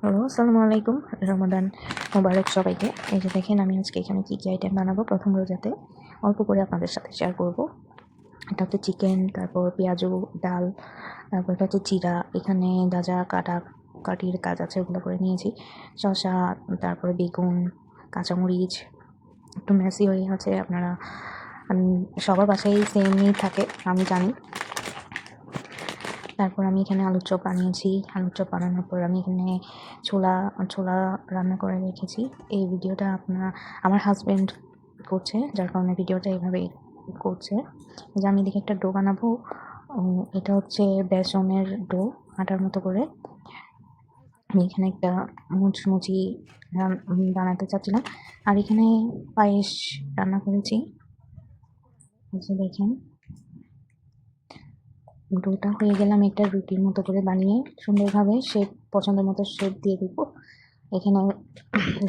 Hello, আসসালামু আলাইকুম। রমাদান মোবারক সবাইকে। এই যে দেখেন আমি আজকে এখানে কী কী আইটেম বানাবো প্রথম রোজাতে অল্প করে আপনাদের সাথে শেয়ার করব। এটা হচ্ছে চিকেন, তারপর পেঁয়াজু, ডাল, তারপর এটা হচ্ছে জিরা, এখানে যা কাটির কাজ আছে ওগুলো করে নিয়েছি। শসা, তারপরে বেগুন, কাঁচামরিচ, একটু মেসি হয়ে আছে আপনারা সবার বাসায় সেমই থাকে আমি জানি। তারপর আমি এখানে আলুর চপ বানিয়েছি। আলুর চপ বানানোর পর আমি এখানে ছোলা ছোলা রান্না করে রেখেছি। এই ভিডিওটা আমার হাজব্যান্ড করছে, যার কারণে ভিডিওটা এইভাবেই করছে। যে আমি এদিকে একটা ডো বানাবো। এটা হচ্ছে বেসনের ডো, আটার মতো করে। আমি এখানে একটা মুচমুচি বানাতে চাচ্ছিলাম। আর এখানে পায়েস রান্না করেছি, দেখেন। ডোটা হয়ে গেলে আমি একটা রুটির মতো করে বানিয়ে সুন্দরভাবে শেপ, পছন্দের মতো শেপ দিয়ে দিব। এখানে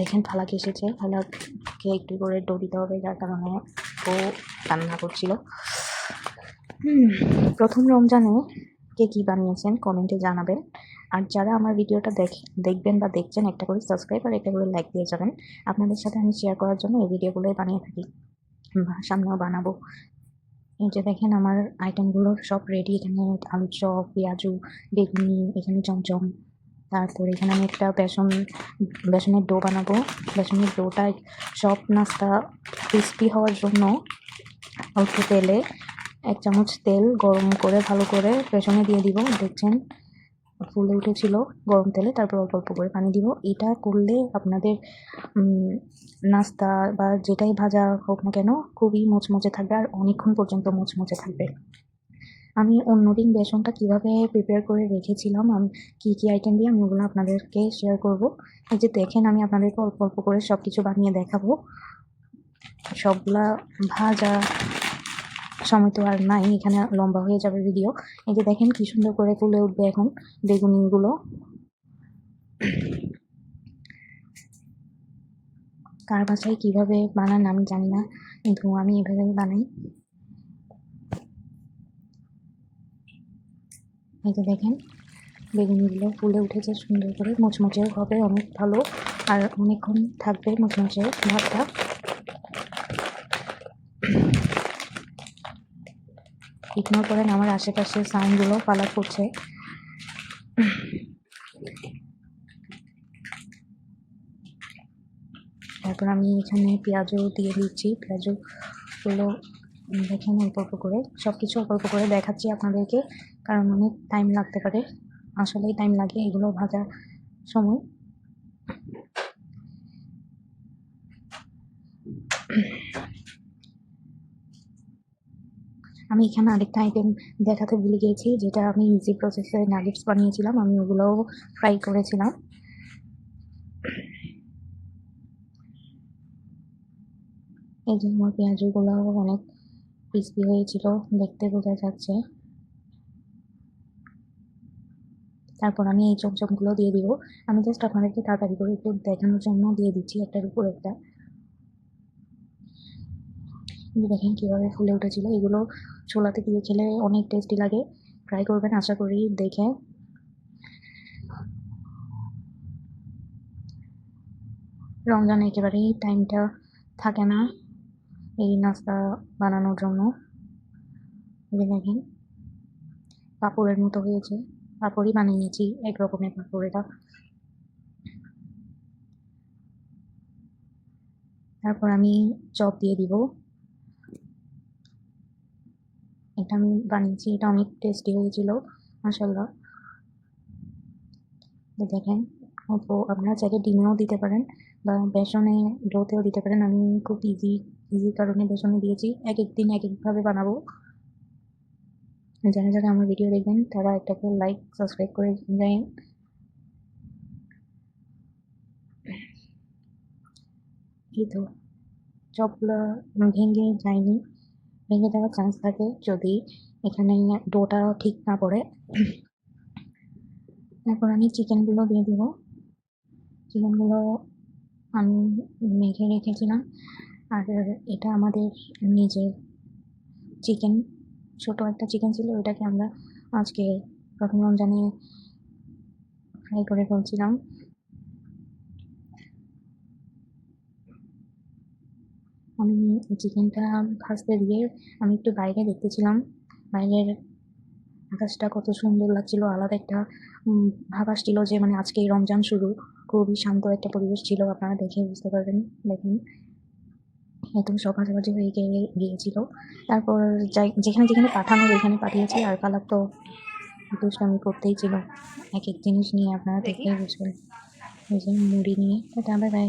দেখেন ফালাক এসেছে, ফালাককে একটু করে ডো দিতে হবে, যার কারণে ও রান্না করছিল। প্রথম রমজানে কে কী বানিয়েছেন কমেন্টে জানাবেন। আর যারা আমার ভিডিওটা দেখবেন বা দেখছেন, একটা করে সাবস্ক্রাইব আর একটা করে লাইক দিয়ে যাবেন। আপনাদের সাথে আমি শেয়ার করার জন্য এই ভিডিওগুলোই বানিয়ে থাকি, সামনেও বানাবো। এই যে দেখেন আমার আইটেমগুলো সব রেডি। এখানে আলুর চপ, পেঁয়াজু, বেগুনি, এখানে চমচম। তারপর এখানে আমি একটা বেসনের ডো বানাবো। বেসনের ডোটা সব নাস্তা ক্রিস্পি হওয়ার জন্য অল্প তেলে 1 চামচ তেল গরম করে ভালো করে বেসনে দিয়ে দিব। দেখছেন ফুলে উঠেছিল গরম তেলে। তারপর অল্প অল্প করে পানি দিব। এটা করলে আপনাদের নাস্তা বা যেটাই ভাজা হোক না কেন খুবই মুচমুচে থাকবে আর অনেকক্ষণ পর্যন্ত মুচমুচে থাকবে। আমি অন্যদিন বেসনটা কীভাবে প্রিপেয়ার করে রেখেছিলাম, আমি কী কী আইটেম দিয়ে আমি ওগুলো আপনাদেরকে শেয়ার করব। এই যে দেখেন আমি আপনাদেরকে অল্প অল্প করে সব কিছু বানিয়ে দেখাবো। সবগুলা ভাজা সময় তো আর নাই, এখানে লম্বা হয়ে যাবে ভিডিও। এই যে দেখেন কি সুন্দর করে ফুলে উঠবে এখন বেগুনিগুলো। কার বাসায় কীভাবে বানান আমি জানি না, কিন্তু আমি এভাবেই বানাই। এই যে দেখেন বেগুনিগুলো ফুলে উঠেছে সুন্দর করে, মুচমুচেও হবে অনেক ভালো, আর অনেকক্ষণ থাকবে মুচমুচে ভাতটা। ইগনোর করেন আমার আশেপাশে সাউন্ডগুলো, পালা করছে। তারপর আমি এখানে পেঁয়াজও দিয়ে দিচ্ছি। পেঁয়াজগুলো দেখেন অল্প অল্প করে, সব কিছু অল্প অল্প করে দেখাচ্ছি আপনাদেরকে, কারণ অনেক টাইম লাগতে পারে। আসলেই টাইম লাগে এগুলো ভাজার সময়। আমি এখানে আরেকটা আইটেম দেখাতে ভুলে গিয়েছি, যেটা আমি ইজি প্রসেসে নাগেটস বানিয়েছিলাম। আমি ওগুলোও ফ্রাই করেছিলাম। এই যে আমার পেঁয়াজগুলো অনেক ক্রিস্পি হয়েছিল, দেখতে বোঝা যাচ্ছে। তারপর আমি এই চমচমগুলো দিয়ে দিব। আমি জাস্ট আপনাদেরকে তাড়াতাড়ি করে একটু দেখানোর জন্য দিয়ে দিচ্ছি একটার উপর একটা। দেখেন কীভাবে ফুলে উঠেছিল। এগুলো ছোলাতে দিয়ে খেলে অনেক টেস্টি লাগে, ট্রাই করবেন আশা করি দেখে। রমজানে একেবারেই টাইমটা থাকে না এই নাস্তা বানানোর জন্য। দেখেন পাঁপড়ের মতো হয়েছে, পাঁপড়ই বানিয়ে নিয়েছি, এক রকমের পাঁপড় এটা। তারপর আমি চপ দিয়ে দিব। এটা আমি বানিয়েছি, এটা অনেক টেস্টি হয়েছিল মাশাআল্লাহ। দেখেন অল্প, আপনারা চাইলে ডিমেও দিতে পারেন বা বেসনে ডোতেও দিতে পারেন। আমি খুব ইজি কারণে বেসনে দিয়েছি। এক এক দিন এক একভাবে বানাবো। যারা যারা আমার ভিডিও দেখবেন তারা একটা করে লাইক সাবস্ক্রাইব করে দেন। এই তো চপগুলো ভেঙে যায়নি, ভেঙে যাওয়ার চান্স থাকে যদি এখানে ডোটা ঠিক না পড়ে। তারপর আমি চিকেনগুলো দিয়ে দিব। চিকেনগুলো আমি মেখে রেখেছিলাম। আর এটা আমাদের নিজের চিকেন, ছোট একটা চিকেন ছিল, ওইটাকে আমরা আজকে প্রথম রমজানে ফ্রাই করে ফেলছিলাম। আমি চিকেনটা ভাজতে দিয়ে আমি একটু বাইরে দেখতেছিলাম। বাইরের আকাশটা কত সুন্দর লাগছিল, আলাদা একটা ভাব আসছিল যে মানে আজকেই রমজান শুরু। খুবই শান্ত একটা পরিবেশ ছিল, আপনারা দেখে বুঝতে পারবেন। দেখেন একদম সব ভাজাভাজি হয়ে গিয়েছিল। তারপর যেখানে যেখানে পাঠানোর ওইখানে পাঠিয়েছি, আর কালার তো দুষ্টামি করতেই ছিল। এক এক জিনিস নিয়ে আপনারা দেখলেই বুঝবেন। এই যে মুড়ি নিয়ে টাটা, বাই বাই।